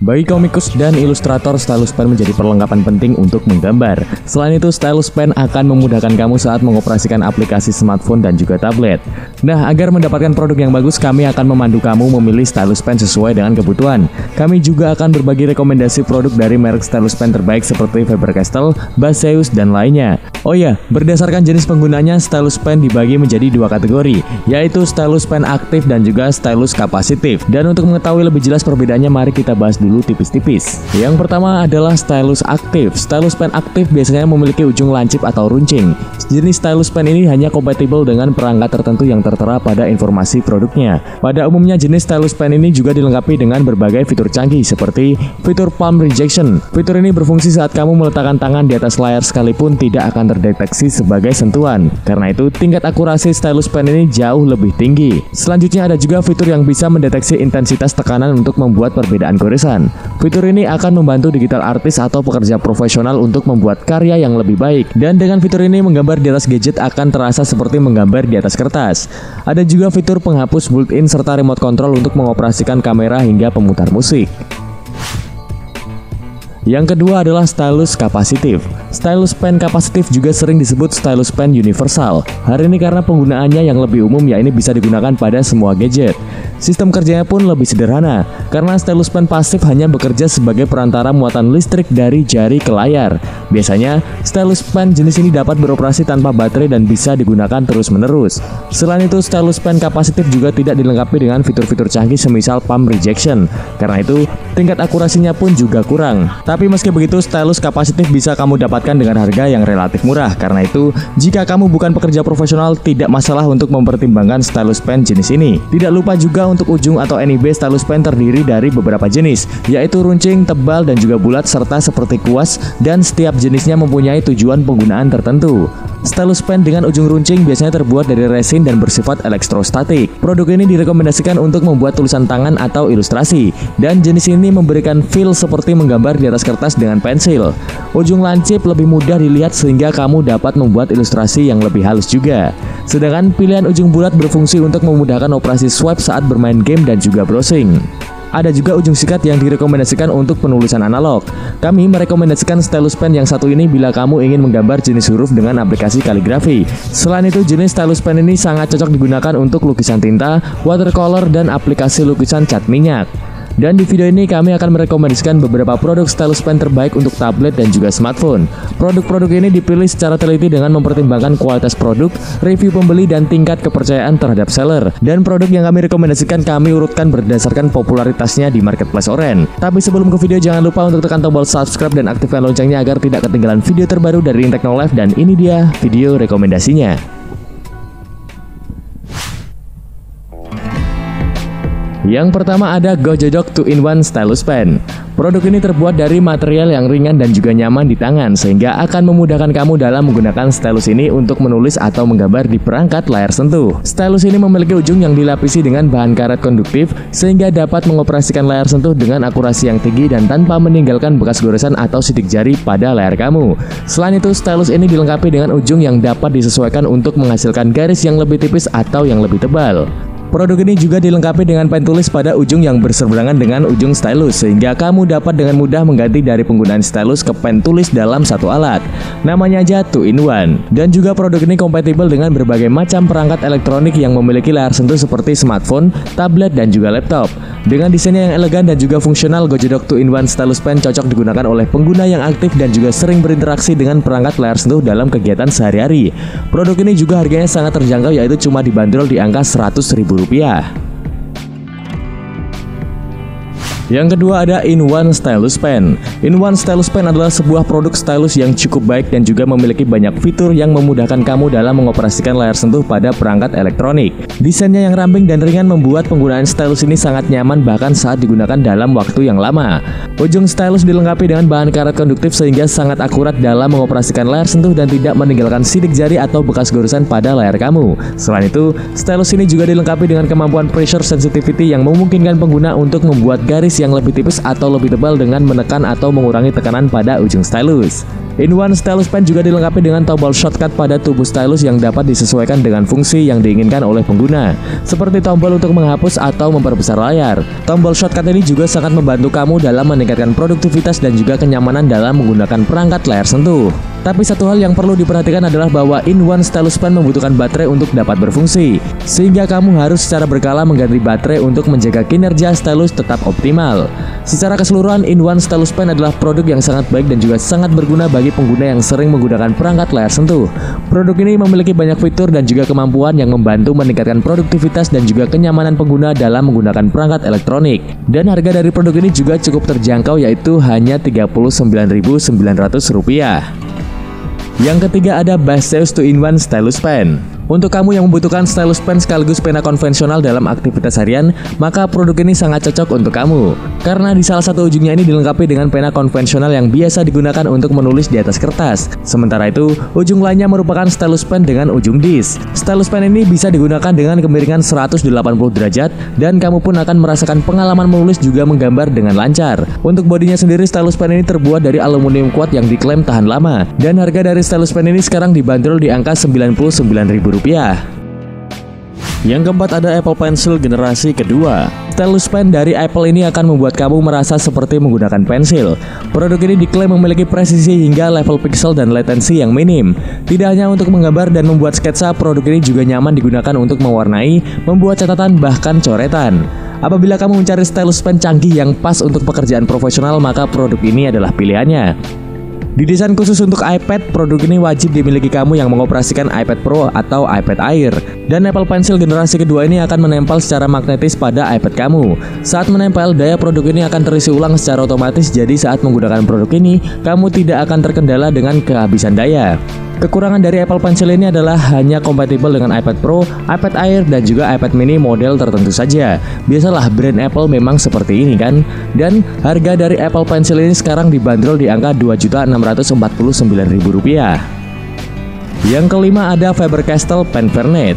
Bagi komikus dan ilustrator, stylus pen menjadi perlengkapan penting untuk menggambar. Selain itu, stylus pen akan memudahkan kamu saat mengoperasikan aplikasi smartphone dan juga tablet. Nah, agar mendapatkan produk yang bagus, kami akan memandu kamu memilih stylus pen sesuai dengan kebutuhan. Kami juga akan berbagi rekomendasi produk dari merek stylus pen terbaik seperti Faber-Castell, Baseus, dan lainnya. Oh ya, berdasarkan jenis penggunanya, stylus pen dibagi menjadi dua kategori, yaitu stylus pen aktif dan juga stylus kapasitif. Dan untuk mengetahui lebih jelas perbedaannya, mari kita bahas dulu tipis-tipis. Yang pertama adalah stylus aktif. Stylus pen aktif biasanya memiliki ujung lancip atau runcing. Jenis stylus pen ini hanya kompatibel dengan perangkat tertentu yang tertera pada informasi produknya. Pada umumnya, jenis stylus pen ini juga dilengkapi dengan berbagai fitur canggih seperti fitur palm rejection. Fitur ini berfungsi saat kamu meletakkan tangan di atas layar sekalipun tidak akan terdeteksi sebagai sentuhan. Karena itu, tingkat akurasi stylus pen ini jauh lebih tinggi. Selanjutnya ada juga fitur yang bisa mendeteksi intensitas tekanan untuk membuat perbedaan goresan. Fitur ini akan membantu digital artis atau pekerja profesional untuk membuat karya yang lebih baik. Dan dengan fitur ini, menggambar di atas gadget akan terasa seperti menggambar di atas kertas. Ada juga fitur penghapus built-in serta remote control untuk mengoperasikan kamera hingga pemutar musik. Yang kedua adalah stylus kapasitif. Stylus pen kapasitif juga sering disebut stylus pen universal. Hari ini karena penggunaannya yang lebih umum, yakni bisa digunakan pada semua gadget. Sistem kerjanya pun lebih sederhana, karena stylus pen pasif hanya bekerja sebagai perantara muatan listrik dari jari ke layar. Biasanya, stylus pen jenis ini dapat beroperasi tanpa baterai dan bisa digunakan terus-menerus. Selain itu, stylus pen kapasitif juga tidak dilengkapi dengan fitur-fitur canggih semisal palm rejection. Karena itu, tingkat akurasinya pun juga kurang. Tapi meski begitu, stylus kapasitif bisa kamu dapatkan dengan harga yang relatif murah. Karena itu, jika kamu bukan pekerja profesional, tidak masalah untuk mempertimbangkan stylus pen jenis ini. Tidak lupa juga untuk ujung atau NIB, stylus pen terdiri dari beberapa jenis, yaitu runcing, tebal, dan juga bulat, serta seperti kuas, dan setiap jenisnya mempunyai tujuan penggunaan tertentu. Stylus pen dengan ujung runcing biasanya terbuat dari resin dan bersifat elektrostatik. Produk ini direkomendasikan untuk membuat tulisan tangan atau ilustrasi, dan jenis ini memberikan feel seperti menggambar di atas kertas dengan pensil. Ujung lancip lebih mudah dilihat sehingga kamu dapat membuat ilustrasi yang lebih halus juga. Sedangkan pilihan ujung bulat berfungsi untuk memudahkan operasi swipe saat bermain game dan juga browsing. Ada juga ujung sikat yang direkomendasikan untuk penulisan analog. Kami merekomendasikan stylus pen yang satu ini bila kamu ingin menggambar jenis huruf dengan aplikasi kaligrafi. Selain itu, jenis stylus pen ini sangat cocok digunakan untuk lukisan tinta, watercolor, dan aplikasi lukisan cat minyak. Dan di video ini kami akan merekomendasikan beberapa produk stylus pen terbaik untuk tablet dan juga smartphone. Produk-produk ini dipilih secara teliti dengan mempertimbangkan kualitas produk, review pembeli, dan tingkat kepercayaan terhadap seller. Dan produk yang kami rekomendasikan kami urutkan berdasarkan popularitasnya di marketplace Oren. Tapi sebelum ke video, jangan lupa untuk tekan tombol subscribe dan aktifkan loncengnya agar tidak ketinggalan video terbaru dari Intekno Live. Dan ini dia video rekomendasinya. Yang pertama ada Gojodok 2-in-1 Stylus Pen. Produk ini terbuat dari material yang ringan dan juga nyaman di tangan, sehingga akan memudahkan kamu dalam menggunakan stylus ini untuk menulis atau menggambar di perangkat layar sentuh. Stylus ini memiliki ujung yang dilapisi dengan bahan karet konduktif, sehingga dapat mengoperasikan layar sentuh dengan akurasi yang tinggi dan tanpa meninggalkan bekas goresan atau sidik jari pada layar kamu. Selain itu, stylus ini dilengkapi dengan ujung yang dapat disesuaikan untuk menghasilkan garis yang lebih tipis atau yang lebih tebal. Produk ini juga dilengkapi dengan pen tulis pada ujung yang berseberangan dengan ujung stylus, sehingga kamu dapat dengan mudah mengganti dari penggunaan stylus ke pen tulis dalam satu alat. Namanya aja 2-in-1. Dan juga produk ini kompatibel dengan berbagai macam perangkat elektronik yang memiliki layar sentuh seperti smartphone, tablet, dan juga laptop. Dengan desainnya yang elegan dan juga fungsional, Gojodok 2-in-1 Stylus Pen cocok digunakan oleh pengguna yang aktif dan juga sering berinteraksi dengan perangkat layar sentuh dalam kegiatan sehari-hari. Produk ini juga harganya sangat terjangkau, yaitu cuma dibanderol di angka Rp100.000. Yang kedua ada In-1 Stylus Pen. In-1 Stylus Pen adalah sebuah produk stylus yang cukup baik dan juga memiliki banyak fitur yang memudahkan kamu dalam mengoperasikan layar sentuh pada perangkat elektronik. Desainnya yang ramping dan ringan membuat penggunaan stylus ini sangat nyaman bahkan saat digunakan dalam waktu yang lama. Ujung stylus dilengkapi dengan bahan karet konduktif sehingga sangat akurat dalam mengoperasikan layar sentuh dan tidak meninggalkan sidik jari atau bekas goresan pada layar kamu. Selain itu, stylus ini juga dilengkapi dengan kemampuan pressure sensitivity yang memungkinkan pengguna untuk membuat garis yang lebih tipis atau lebih tebal dengan menekan atau mengurangi tekanan pada ujung stylus. In-One Stylus Pen juga dilengkapi dengan tombol shortcut pada tubuh stylus yang dapat disesuaikan dengan fungsi yang diinginkan oleh pengguna, seperti tombol untuk menghapus atau memperbesar layar. Tombol shortcut ini juga sangat membantu kamu dalam meningkatkan produktivitas dan juga kenyamanan dalam menggunakan perangkat layar sentuh. Tapi satu hal yang perlu diperhatikan adalah bahwa In-One Stylus Pen membutuhkan baterai untuk dapat berfungsi, sehingga kamu harus secara berkala mengganti baterai untuk menjaga kinerja stylus tetap optimal. Secara keseluruhan, In-One Stylus Pen adalah produk yang sangat baik dan juga sangat berguna bagi pengguna yang sering menggunakan perangkat layar sentuh. Produk ini memiliki banyak fitur dan juga kemampuan yang membantu meningkatkan produktivitas dan juga kenyamanan pengguna dalam menggunakan perangkat elektronik. Dan harga dari produk ini juga cukup terjangkau, yaitu hanya Rp39.900. Yang ketiga ada Baseus 2-in-1 Stylus Pen. Untuk kamu yang membutuhkan stylus pen sekaligus pena konvensional dalam aktivitas harian, maka produk ini sangat cocok untuk kamu. Karena di salah satu ujungnya ini dilengkapi dengan pena konvensional yang biasa digunakan untuk menulis di atas kertas. Sementara itu, ujung lainnya merupakan stylus pen dengan ujung disc. Stylus pen ini bisa digunakan dengan kemiringan 180 derajat dan kamu pun akan merasakan pengalaman menulis juga menggambar dengan lancar. Untuk bodinya sendiri, stylus pen ini terbuat dari aluminium kuat yang diklaim tahan lama. Dan harga dari stylus pen ini sekarang dibanderol di angka Rp99.000. Yang keempat ada Apple Pencil generasi kedua. Stylus pen dari Apple ini akan membuat kamu merasa seperti menggunakan pensil. Produk ini diklaim memiliki presisi hingga level pixel dan latensi yang minim. Tidak hanya untuk menggambar dan membuat sketsa, produk ini juga nyaman digunakan untuk mewarnai, membuat catatan, bahkan coretan. Apabila kamu mencari stylus pen canggih yang pas untuk pekerjaan profesional, maka produk ini adalah pilihannya. Didesain khusus untuk iPad, produk ini wajib dimiliki kamu yang mengoperasikan iPad Pro atau iPad Air. Dan Apple Pencil generasi kedua ini akan menempel secara magnetis pada iPad kamu. Saat menempel, daya produk ini akan terisi ulang secara otomatis, jadi saat menggunakan produk ini, kamu tidak akan terkendala dengan kehabisan daya. Kekurangan dari Apple Pencil ini adalah hanya kompatibel dengan iPad Pro, iPad Air, dan juga iPad mini model tertentu saja. Biasalah brand Apple memang seperti ini kan. Dan harga dari Apple Pencil ini sekarang dibanderol di angka Rp2.649.000. Yang kelima ada Faber-Castell Pen Vernet.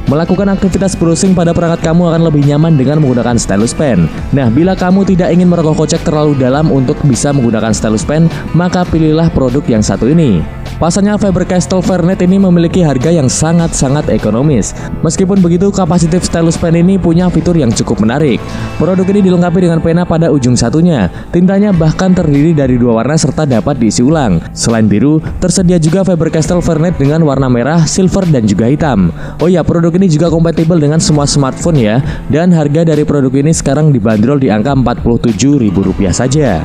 Melakukan aktivitas browsing pada perangkat kamu akan lebih nyaman dengan menggunakan stylus pen. Nah, bila kamu tidak ingin merogoh kocek terlalu dalam untuk bisa menggunakan stylus pen, maka pilihlah produk yang satu ini. Pasalnya Faber-Castell Vernet ini memiliki harga yang sangat-sangat ekonomis. Meskipun begitu, kapasitif stylus pen ini punya fitur yang cukup menarik. Produk ini dilengkapi dengan pena pada ujung satunya. Tintanya bahkan terdiri dari dua warna serta dapat diisi ulang. Selain biru, tersedia juga Faber-Castell Vernet dengan warna merah, silver, dan juga hitam. Oh ya, produk ini juga kompatibel dengan semua smartphone ya. Dan harga dari produk ini sekarang dibanderol di angka Rp47.000 saja.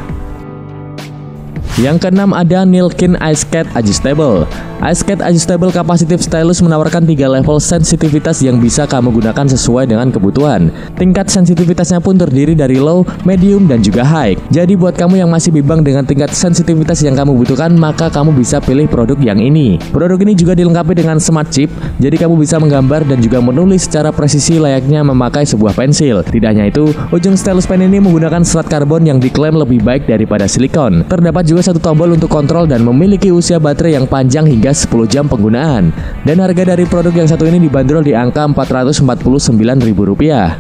Yang keenam ada Nilkin iSketch Adjustable. iSketch Adjustable Capacitive Stylus menawarkan 3 level sensitivitas yang bisa kamu gunakan sesuai dengan kebutuhan. Tingkat sensitivitasnya pun terdiri dari low, medium, dan juga high. Jadi buat kamu yang masih bimbang dengan tingkat sensitivitas yang kamu butuhkan, maka kamu bisa pilih produk yang ini. Produk ini juga dilengkapi dengan smart chip, jadi kamu bisa menggambar dan juga menulis secara presisi layaknya memakai sebuah pensil. Tidak hanya itu, ujung stylus pen ini menggunakan serat karbon yang diklaim lebih baik daripada silikon. Terdapat juga satu tombol untuk kontrol dan memiliki usia baterai yang panjang hingga 10 jam penggunaan. Dan harga dari produk yang satu ini dibanderol di angka Rp449.000.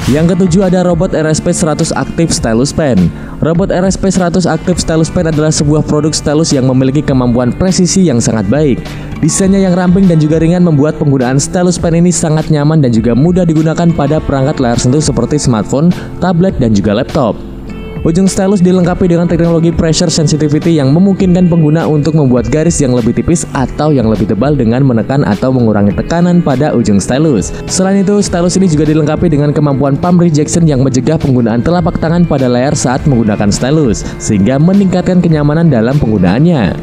Yang ketujuh ada Robot RSP 100 Active Stylus Pen. Robot RSP 100 Active Stylus Pen adalah sebuah produk stylus yang memiliki kemampuan presisi yang sangat baik. Desainnya yang ramping dan juga ringan membuat penggunaan stylus pen ini sangat nyaman dan juga mudah digunakan pada perangkat layar sentuh seperti smartphone, tablet, dan juga laptop. Ujung stylus dilengkapi dengan teknologi pressure sensitivity yang memungkinkan pengguna untuk membuat garis yang lebih tipis atau yang lebih tebal dengan menekan atau mengurangi tekanan pada ujung stylus. Selain itu, stylus ini juga dilengkapi dengan kemampuan palm rejection yang mencegah penggunaan telapak tangan pada layar saat menggunakan stylus, sehingga meningkatkan kenyamanan dalam penggunaannya.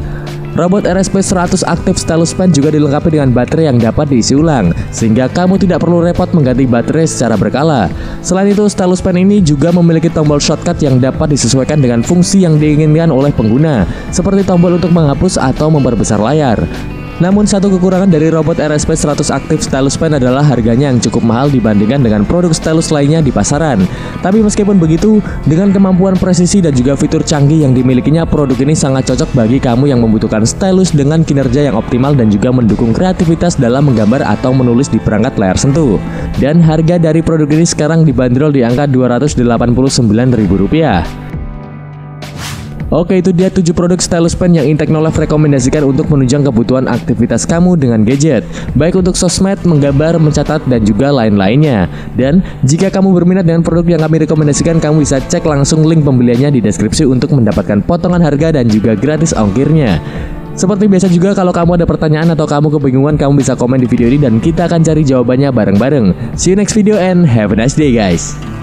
Robot RSP 100 Active Stylus Pen juga dilengkapi dengan baterai yang dapat diisi ulang, sehingga kamu tidak perlu repot mengganti baterai secara berkala. Selain itu, stylus pen ini juga memiliki tombol shortcut yang dapat disesuaikan dengan fungsi yang diinginkan oleh pengguna, seperti tombol untuk menghapus atau memperbesar layar. Namun satu kekurangan dari robot RSP 100 Active Stylus Pen adalah harganya yang cukup mahal dibandingkan dengan produk stylus lainnya di pasaran. Tapi meskipun begitu, dengan kemampuan presisi dan juga fitur canggih yang dimilikinya, produk ini sangat cocok bagi kamu yang membutuhkan stylus dengan kinerja yang optimal dan juga mendukung kreativitas dalam menggambar atau menulis di perangkat layar sentuh. Dan harga dari produk ini sekarang dibanderol di angka Rp289.000. Oke, itu dia 7 produk stylus pen yang Inteknolab rekomendasikan untuk menunjang kebutuhan aktivitas kamu dengan gadget, baik untuk sosmed, menggambar, mencatat, dan juga lain-lainnya. Dan jika kamu berminat dengan produk yang kami rekomendasikan, kamu bisa cek langsung link pembeliannya di deskripsi untuk mendapatkan potongan harga dan juga gratis ongkirnya. Seperti biasa juga, kalau kamu ada pertanyaan atau kamu kebingungan, kamu bisa komen di video ini dan kita akan cari jawabannya bareng-bareng. See you next video and have a nice day guys.